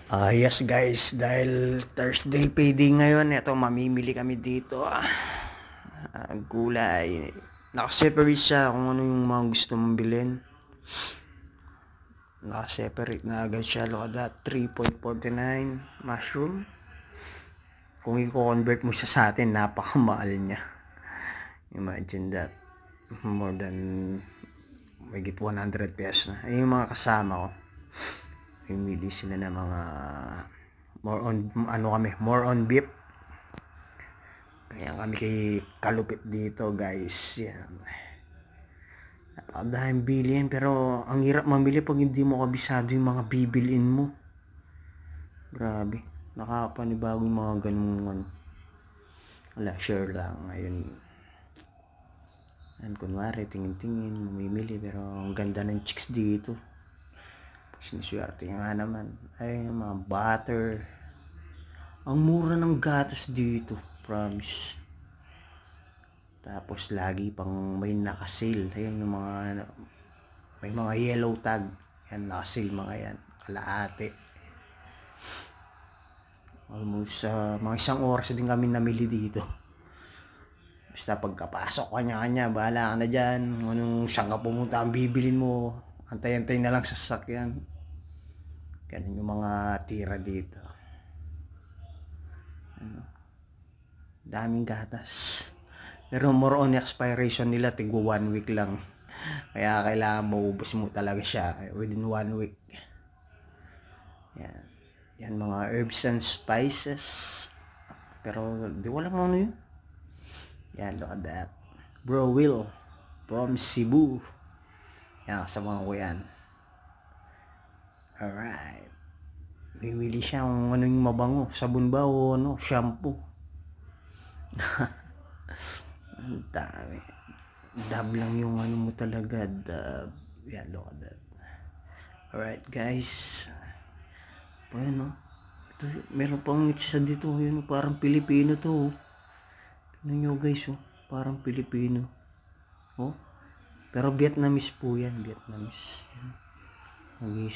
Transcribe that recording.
Yes guys, dahil Thursday payday ngayon, ito mamimili kami dito. Gulay. Nakaseparate siya kung ano yung mga gusto mong bilhin. Nakaseparate na agad siya. Look at that, 3.49 mushroom. Kung i-convert mo siya sa atin, napakamahal niya. Imagine that. More than mayigit 100 pesos na. Ayun yung mga kasama ko. Pumili sila ng mga more on beef. Kaya kami kay kalupit dito guys. Yan. Napakadaming bilhin pero ang hirap mamili pag hindi mo kabisado yung mga bibilin mo. Grabe. Nakapanibago yung mga ganung ano. Wala, share lang. Ayun. Yan, kunwari, tingin-tingin, mamimili pero ang ganda ng chicks dito. Siniswerte nga naman. Ay, yung mga butter. Ang mura ng gatas dito. Promise. Tapos lagi pang may nakasil. Ayun yung mga may mga yellow tag. Yan, nakasil mga yan. Kalahati. Almost mga isang oras din kami namili dito. Basta pagkapasok kanya-kanya, bahala ka na dyan. Anong saan ka pumunta ang bibilin mo. Antay-antay na lang sa sasakyan. Ganun yung mga tira dito. Daming gatas. Pero more on expiration nila, tigwa 1 week lang. Kaya kailangan maubos mo talaga siya within 1 week. Yan. Yan mga herbs and spices. Pero di wala mo ano yun. Yan, look at that. Bro Will from Cebu. Yan, kasama ko yan. Alright. Bibili siya kung ano yung mabango. Sabon ba o ano, shampoo. Ang dami. Dab lang yung ano mo talaga. Dab. Yan, look at that. Alright guys. Ayan o. Ito, meron pang isa dito. Yun, parang Pilipino to. Tignan nyo guys o. Parang Pilipino. Oh. Pero Vietnamese po yan. Vietnamese. Yan.